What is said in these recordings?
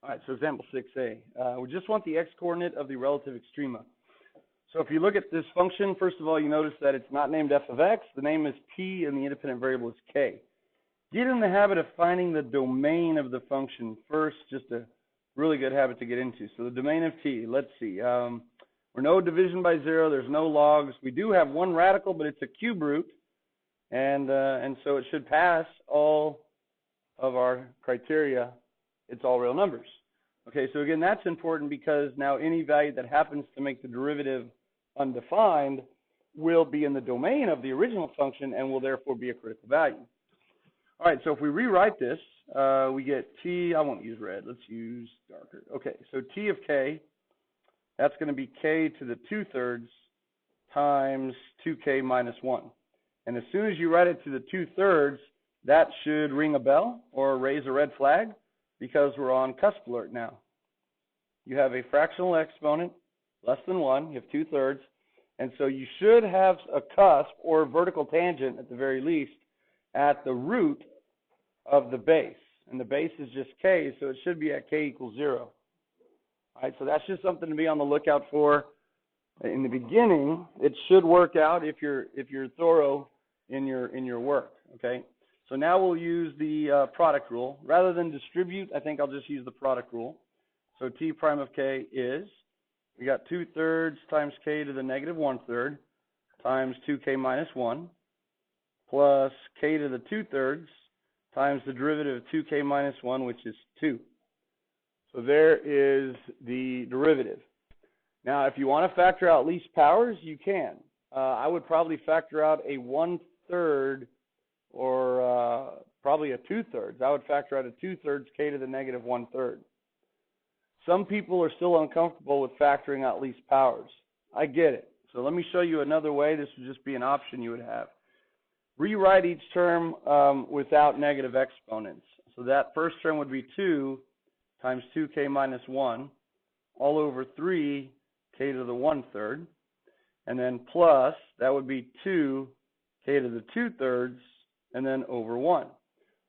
All right, so example 6a. We just want the x-coordinate of the relative extrema. So if you look at this function, first of all, you notice that it's not named f of x. The name is t, and the independent variable is k. Get in the habit of finding the domain of the function first, just a really good habit to get into. So the domain of t, let's see. We're no division by zero. There's no logs. We do have one radical, but it's a cube root, and so it should pass all of our criteria. It's all real numbers. Okay, so again, that's important because now any value that happens to make the derivative undefined will be in the domain of the original function and will therefore be a critical value. All right, so if we rewrite this, we get t, I won't use red, let's use darker. Okay, so t of k, that's going to be k to the 2/3 times 2k minus 1. And as soon as you write it to the 2/3, that should ring a bell or raise a red flag because we're on cusp alert now. You have a fractional exponent, less than 1, you have 2/3, and so you should have a cusp or vertical tangent at the very least at the root of the base. And the base is just k, so it should be at k equals 0. All right, so that's just something to be on the lookout for. In the beginning, it should work out if you're thorough in your work. Okay, so now we'll use the product rule rather than distribute. I think I'll just use the product rule. So t prime of k is, we got 2/3 times k to the negative 1/3 times 2k minus 1 plus k to the 2/3 times the derivative of 2k minus 1, which is 2. So there is the derivative. Now, if you want to factor out least powers, you can. I would probably factor out a 1/3 or probably a 2/3. I would factor out a 2/3 k to the negative 1/3. Some people are still uncomfortable with factoring out least powers. I get it. So let me show you another way. This would just be an option you would have. Rewrite each term without negative exponents. So that first term would be 2 times 2k minus 1 all over 3k to the 1/3. And then plus, that would be 2k to the 2/3 and then over 1.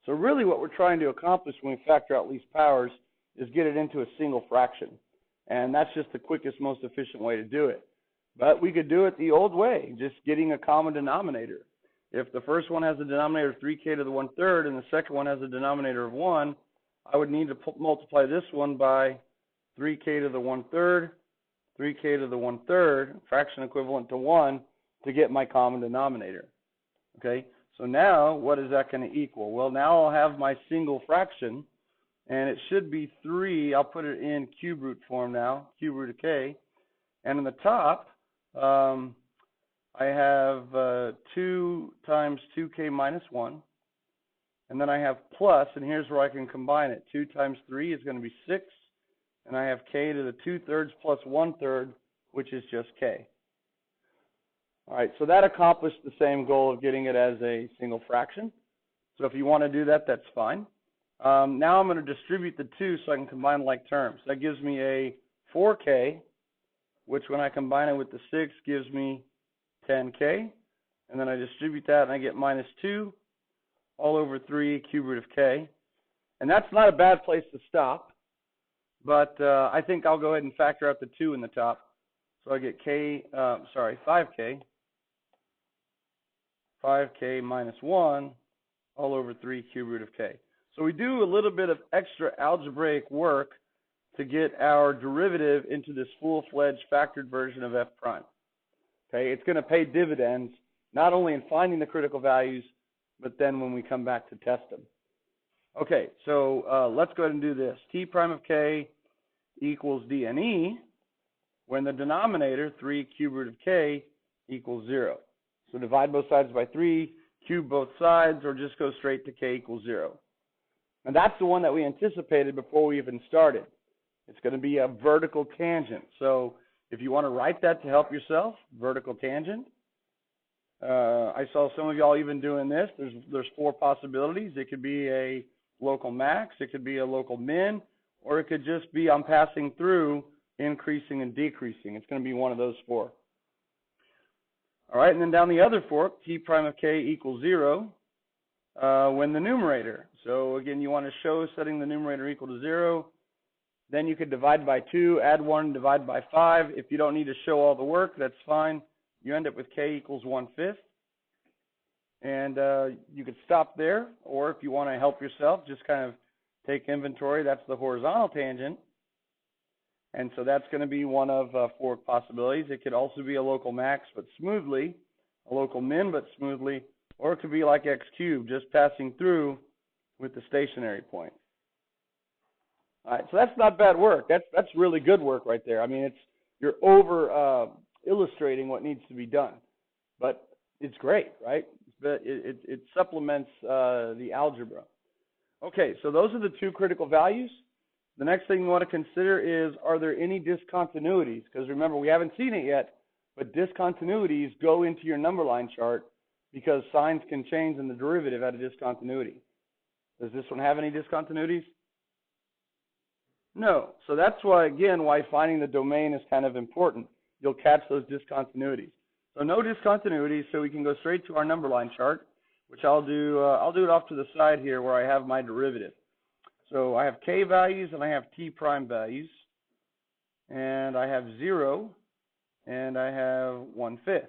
So really what we're trying to accomplish when we factor out least powers is get it into a single fraction. And that's just the quickest, most efficient way to do it. But we could do it the old way, just getting a common denominator. If the first one has a denominator of 3k to the 1/3 and the second one has a denominator of 1, I would need to multiply this one by 3k to the 1/3, 3k to the 1/3, fraction equivalent to 1, to get my common denominator. Okay, so now what is that going to equal? Well, now I'll have my single fraction, and it should be 3. I'll put it in cube root form now, cube root of k. And on the top, I have 2 times 2k minus 1. And then I have plus, and here's where I can combine it. 2 times 3 is going to be 6. And I have k to the 2/3 plus 1/3, which is just k. All right, so that accomplished the same goal of getting it as a single fraction. So if you want to do that, that's fine. Now I'm going to distribute the 2 so I can combine like terms. That gives me a 4k, which when I combine it with the 6 gives me 10k. And then I distribute that and I get minus 2 all over 3 cube root of k. And that's not a bad place to stop. But I think I'll go ahead and factor out the 2 in the top. So I get 5k minus 1 all over 3 cube root of k. So we do a little bit of extra algebraic work to get our derivative into this full-fledged factored version of f prime. Okay, it's going to pay dividends, not only in finding the critical values, but then when we come back to test them. Okay, so let's go ahead and do this. T prime of k equals dne when the denominator, 3 cube root of k, equals 0. So divide both sides by 3, cube both sides, or just go straight to k equals 0. And that's the one that we anticipated before we even started. It's going to be a vertical tangent. So if you want to write that to help yourself, vertical tangent. I saw some of y'all even doing this. There's 4 possibilities. It could be a local max, it could be a local min, or it could just be I'm passing through, increasing and decreasing. It's going to be one of those 4. All right, and then down the other fork, t prime of k equals 0 when the numerator. So again, you want to show setting the numerator equal to 0. Then you could divide by 2, add 1, divide by 5. If you don't need to show all the work, that's fine. You end up with k equals 1/5. And you could stop there, or if you want to help yourself, just kind of take inventory. That's the horizontal tangent. And so that's going to be one of 4 possibilities. It could also be a local max, but smoothly, a local min, but smoothly, or it could be like x cubed, just passing through with the stationary point. All right, so that's not bad work. That's really good work right there. I mean, you're over illustrating what needs to be done, but it's great, right? But it supplements the algebra. Okay, so those are the 2 critical values. The next thing you want to consider is, are there any discontinuities? Because remember, we haven't seen it yet, but discontinuities go into your number line chart because signs can change in the derivative at a discontinuity. Does this one have any discontinuities? No. So that's why, again, why finding the domain is kind of important. You'll catch those discontinuities. So no discontinuities, so we can go straight to our number line chart, which I'll do it off to the side here where I have my derivative. So I have k values and I have t prime values, and I have 0, and I have 1/5.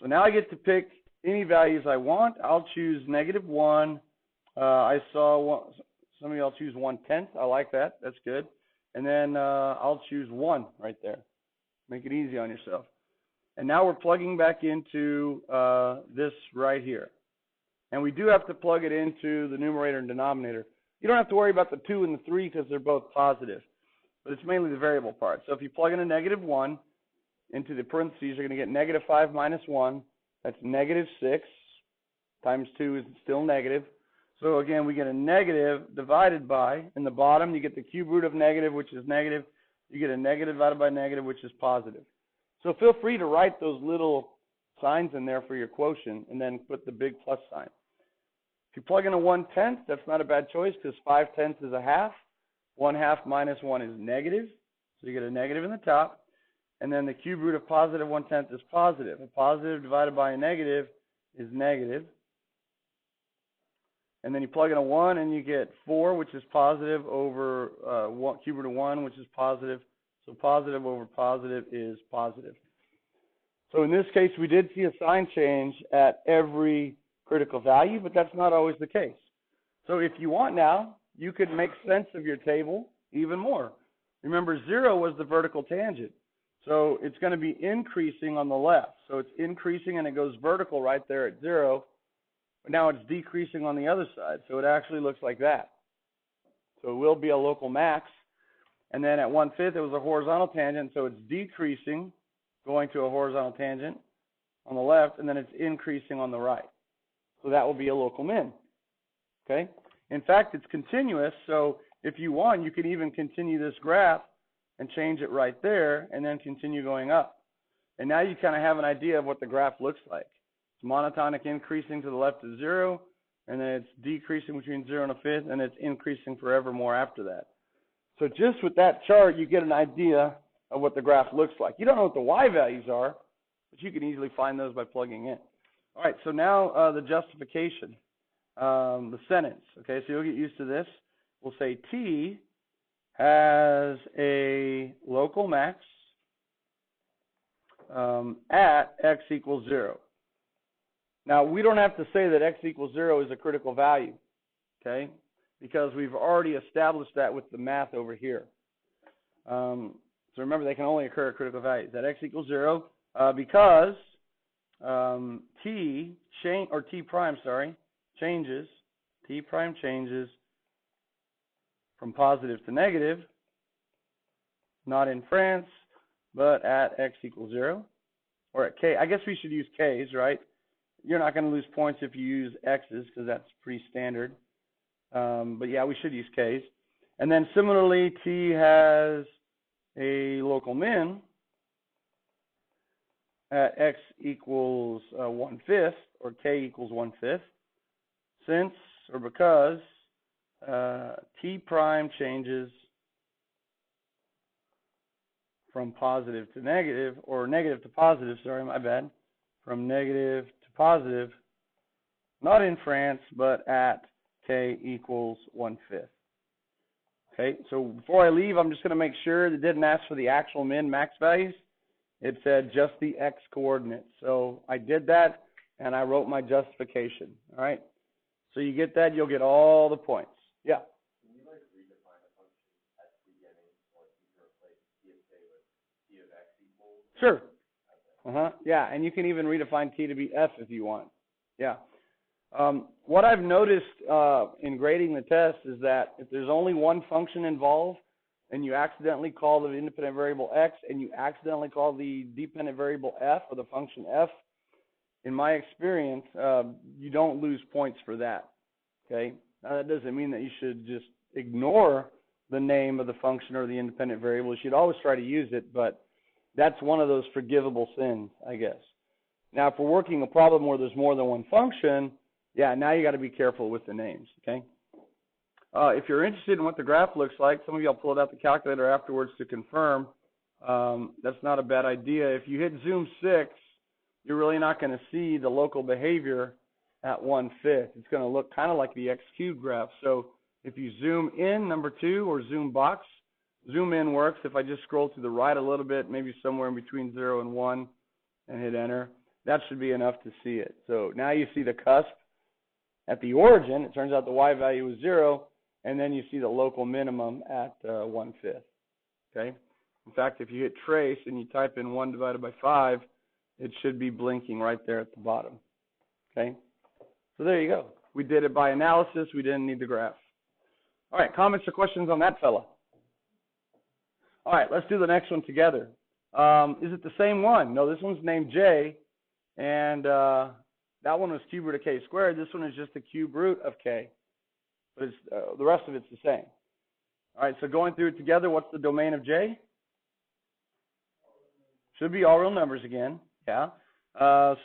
So now I get to pick any values I want. I'll choose -1. I saw some of y'all choose 1/10. I like that. That's good. And then I'll choose 1 right there. Make it easy on yourself. And now we're plugging back into this right here. And we do have to plug it into the numerator and denominator. You don't have to worry about the 2 and the 3 because they're both positive. But it's mainly the variable part. So if you plug in a -1 into the parentheses, you're going to get -5 minus 1. That's -6 times 2 is still negative. So again, we get a negative divided by, in the bottom, you get the cube root of negative, which is negative. You get a negative divided by negative, which is positive. So feel free to write those little signs in there for your quotient and then put the big plus sign. If you plug in a 1/10, that's not a bad choice because 5/10 is a half. 1/2 minus 1 is negative. So you get a negative in the top. And then the cube root of positive 1/10 is positive. A positive divided by a negative is negative. And then you plug in a 1 and you get 4, which is positive, over cube root of 1, which is positive. So positive over positive is positive. So in this case, we did see a sign change at every critical value, but that's not always the case. So if you want now, you could make sense of your table even more. Remember, 0 was the vertical tangent. So it's going to be increasing on the left. So it's increasing and it goes vertical right there at 0. But now it's decreasing on the other side. So it actually looks like that. So it will be a local max. And then at 1/5, it was a horizontal tangent. So it's decreasing, going to a horizontal tangent on the left, and then it's increasing on the right. So that will be a local min. Okay? In fact, it's continuous. So if you want, you can even continue this graph and change it right there and then continue going up. And now you kind of have an idea of what the graph looks like. It's monotonic increasing to the left of 0, and then it's decreasing between 0 and 1/5, and it's increasing forevermore after that. So just with that chart, you get an idea of what the graph looks like. You don't know what the y values are, but you can easily find those by plugging in. All right, so now the justification, the sentence. Okay, so you'll get used to this. We'll say T has a local max at x equals 0. Now, we don't have to say that x equals 0 is a critical value, okay, because we've already established that with the math over here. So remember, they can only occur at critical values. That x equals 0 because T prime changes from positive to negative, not in France, but at x equals 0, or at k. I guess we should use k's, right? You're not going to lose points if you use x's because that's pretty standard. But yeah, we should use k's. And then similarly, T has a local min at x equals 1/5, or k equals 1/5, since or because T prime changes from positive to negative, or negative to positive, sorry, my bad, from negative to positive, not in France, but at k equals 1/5. Okay, so before I leave, I'm just going to make sure it didn't ask for the actual min-max values. It said just the x coordinates. So I did that, and I wrote my justification. All right, so you get that, you'll get all the points. Yeah? Can you like redefine a function at the beginning, like you can replace t of k with t of x equals? Sure. Yeah, and you can even redefine t to be f if you want. Yeah. What I've noticed in grading the test is that if there's only one function involved, and you accidentally call the independent variable x, and you accidentally call the dependent variable f, or the function f, in my experience, you don't lose points for that. Okay? Now, that doesn't mean that you should just ignore the name of the function or the independent variable. You should always try to use it, but that's one of those forgivable sins, I guess. Now, if we're working a problem where there's more than one function, yeah, now you got to be careful with the names, okay? If you're interested in what the graph looks like, some of you will pull it out the calculator afterwards to confirm. That's not a bad idea. If you hit zoom 6, you're really not going to see the local behavior at 1/5. It's going to look kind of like the x cubed graph. So if you zoom in, number 2, or zoom box, zoom in works. If I just scroll to the right a little bit, maybe somewhere in between 0 and 1, and hit enter, that should be enough to see it. So now you see the cusp at the origin. It turns out the y value was 0, and then you see the local minimum at 1/5. Okay? In fact, if you hit trace and you type in 1 divided by 5, it should be blinking right there at the bottom. Okay? So there you go. We did it by analysis. We didn't need the graph. All right, comments or questions on that fella? All right, let's do the next one together. Is it the same one? No, this one's named J, and that one was cube root of k squared. This one is just the cube root of k, but it's, the rest of it's the same. All right, so going through it together, what's the domain of J? Should be all real numbers again, yeah.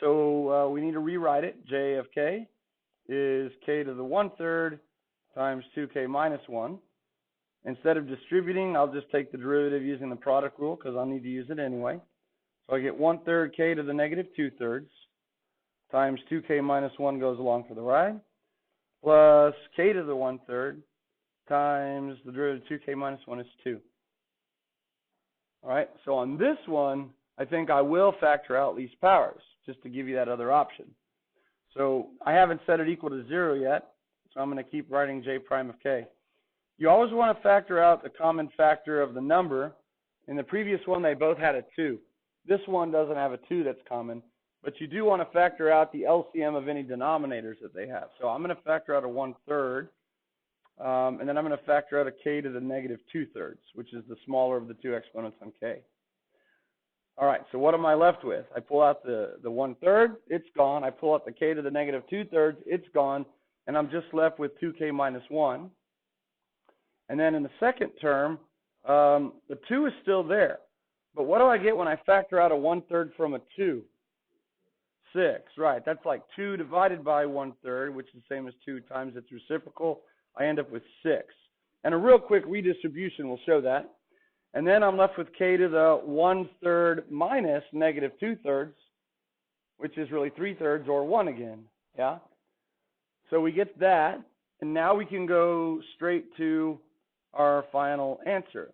So we need to rewrite it. J of k is k to the 1/3 times 2k minus 1. Instead of distributing, I'll just take the derivative using the product rule because I'll need to use it anyway. So I get 1/3 k to the negative 2/3 times 2k minus 1 goes along for the ride, plus k to the 1/3 times the derivative 2k minus 1 is 2. All right, so on this one, I think I will factor out least powers, just to give you that other option. So I haven't set it equal to 0 yet, so I'm going to keep writing j prime of k. You always want to factor out the common factor of the number. In the previous one, they both had a 2. This one doesn't have a 2 that's common, but you do want to factor out the LCM of any denominators that they have. So I'm going to factor out a 1/3, and then I'm going to factor out a k to the negative 2/3, which is the smaller of the two exponents on k. All right, so what am I left with? I pull out the 1/3, it's gone. I pull out the k to the negative 2/3, it's gone, and I'm just left with 2k minus 1. And then in the second term, the 2 is still there. But what do I get when I factor out a 1/3 from a 2? 6, right. That's like 2 divided by 1/3, which is the same as 2 times its reciprocal. I end up with 6. And a real quick redistribution will show that. And then I'm left with k to the 1/3 minus negative 2/3, which is really 3/3 or 1 again. Yeah? So we get that. And now we can go straight to our final answer.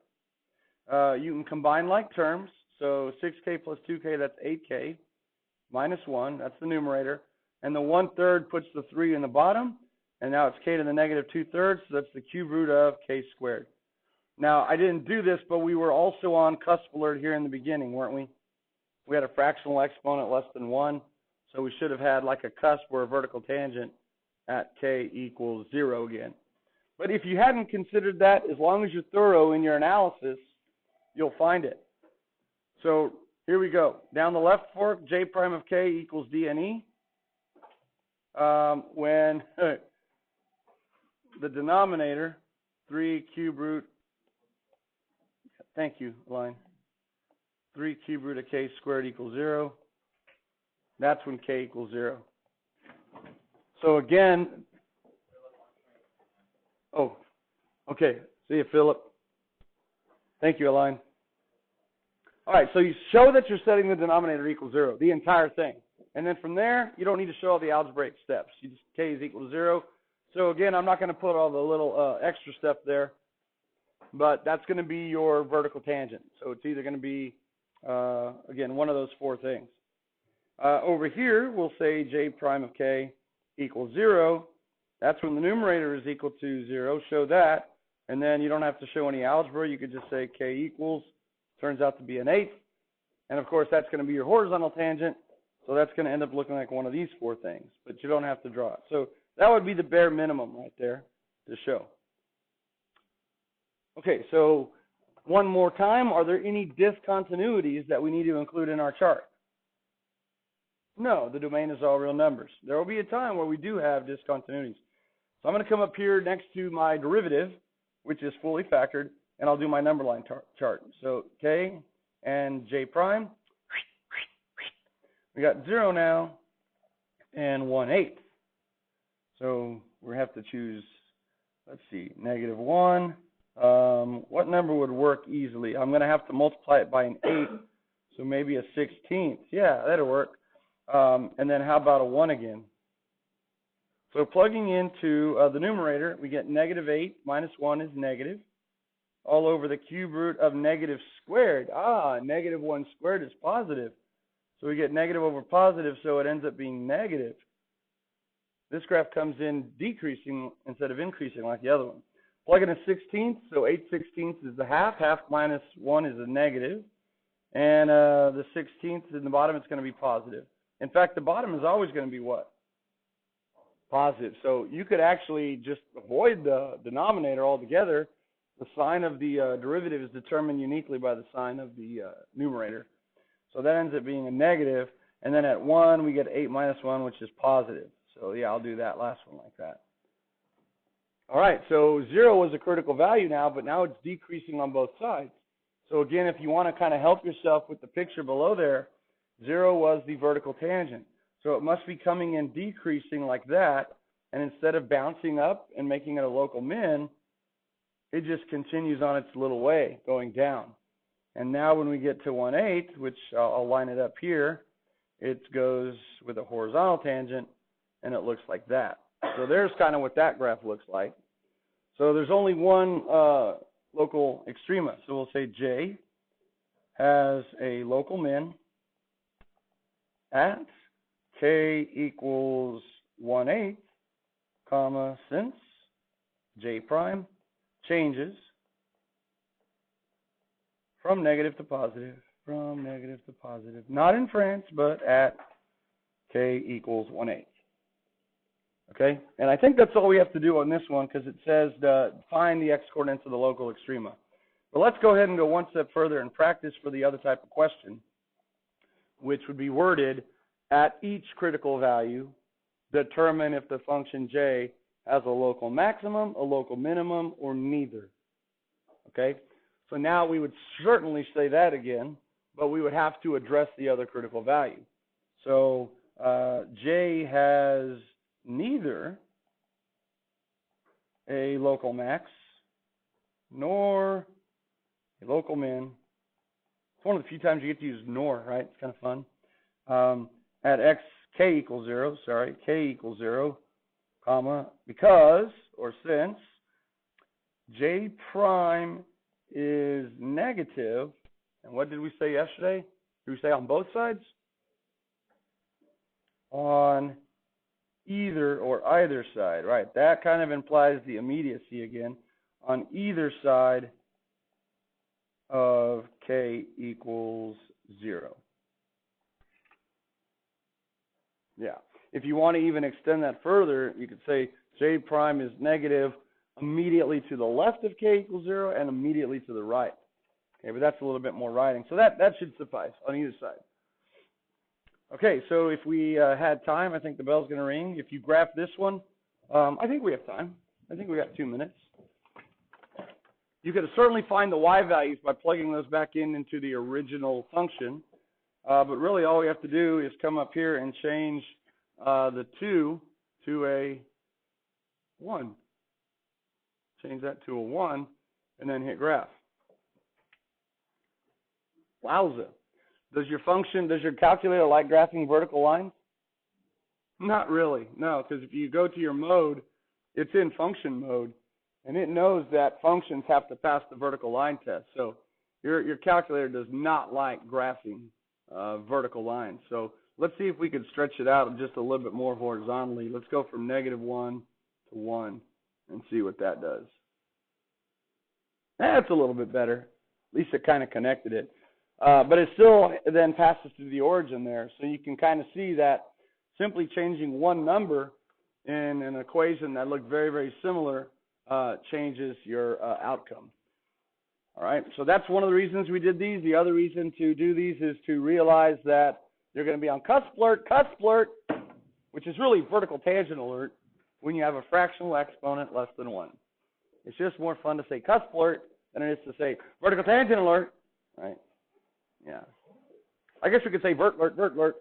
You can combine like terms. So 6k plus 2k, that's 8k, minus 1, that's the numerator. And the 1/3 puts the 3 in the bottom. And now it's k to the negative 2/3, so that's the cube root of k squared. Now, I didn't do this, but we were also on cusp alert here in the beginning, weren't we? We had a fractional exponent less than 1, so we should have had like a cusp or a vertical tangent at k equals 0 again. But if you hadn't considered that, as long as you're thorough in your analysis, you'll find it. So here we go. Down the left fork, j prime of k equals dne. When the denominator, 3 cube root, thank you, line, 3 cube root of k squared equals 0, that's when k equals 0. So again, oh, okay. See you, Philip. Thank you, Aline. All right, so you show that you're setting the denominator equals 0, the entire thing. And then from there, you don't need to show all the algebraic steps. You just, k is equal to 0. So again, I'm not going to put all the little extra stuff there. but that's going to be your vertical tangent. So it's either going to be, again, one of those four things. Over here, we'll say j prime of k equals 0. That's when the numerator is equal to 0. Show that. And then you don't have to show any algebra. You could just say k equals, turns out to be an 8. And, of course, that's going to be your horizontal tangent. So that's going to end up looking like one of these four things. But you don't have to draw it. So that would be the bare minimum right there to show. Okay, so one more time. Are there any discontinuities that we need to include in our chart? No, the domain is all real numbers. There will be a time where we do have discontinuities. So I'm going to come up here next to my derivative, which is fully factored, and I'll do my number line chart. So k and j prime. We got 0 now and 1/8. So we have to choose, let's see, -1. What number would work easily? I'm going to have to multiply it by an 8, so maybe a 16th. Yeah, that'll work. And then how about a 1 again? So plugging into the numerator, we get -8 minus 1 is negative. All over the cube root of negative squared. -1 squared is positive. So we get negative over positive, so it ends up being negative. This graph comes in decreasing instead of increasing like the other one. Plug in a 16th, so 8/16 is the half. Half minus 1 is a negative. And the 16th in the bottom, it's going to be positive. In fact, the bottom is always going to be what? Positive. So you could actually just avoid the denominator altogether. The sign of the derivative is determined uniquely by the sign of the numerator. So that ends up being a negative. And then at 1, we get 8 minus 1, which is positive. So, yeah, I'll do that last one like that. All right, so 0 was a critical value now, but now it's decreasing on both sides. So, again, if you want to kind of help yourself with the picture below there, 0 was the vertical tangent. So it must be coming in decreasing like that, and instead of bouncing up and making it a local min, it just continues on its little way, going down. And now when we get to 1/8, which I'll line it up here, it goes with a horizontal tangent, and it looks like that. So there's kind of what that graph looks like. So there's only one local extrema. So we'll say J has a local min at k equals 1/8, comma, since J prime changes from negative to positive, not in France, but at k equals 1/8. Okay, and I think that's all we have to do on this one because it says find the x-coordinates of the local extrema. But let's go ahead and go one step further and practice for the other type of question, which would be worded at each critical value, determine if the function j has a local maximum, a local minimum, or neither. Okay, so now we would certainly say that again, but we would have to address the other critical value. So j has neither a local max nor a local min. It's one of the few times you get to use nor, right? It's kind of fun. At k equals 0, comma, because, or since, j prime is negative, and what did we say yesterday? Did we say on both sides? On either or either side, right? That kind of implies the immediacy again. On either side of k equals 0. Yeah. If you want to even extend that further, you could say j prime is negative immediately to the left of k equals 0 and immediately to the right. Okay, but that's a little bit more writing. So that should suffice on either side. Okay, so if we had time, I think the bell's going to ring. If you graph this one, I think we have time. I think we got 2 minutes. You could certainly find the y values by plugging those back into the original function. But really all we have to do is come up here and change the 2 to a 1. Change that to a 1 and then hit graph. Wowza. Does your calculator like graphing vertical lines? Not really, no, because if you go to your mode, it's in function mode. And it knows that functions have to pass the vertical line test. So your calculator does not like graphing vertical lines. So let's see if we could stretch it out just a little bit more horizontally. Let's go from -1 to 1 and see what that does. That's a little bit better. At least it kind of connected it. But it still then passes through the origin there. So you can kind of see that simply changing one number in an equation that looked very, very similar changes your outcome. All right, so that's one of the reasons we did these. The other reason to do these is to realize that you're going to be on cusp alert, which is really vertical tangent alert when you have a fractional exponent less than 1. It's just more fun to say cusp alert than it is to say vertical tangent alert, right? Yeah. I guess we could say vert alert.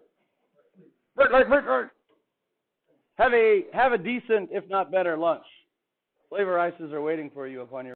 Have a decent, if not better, lunch. Flavor ices are waiting for you upon your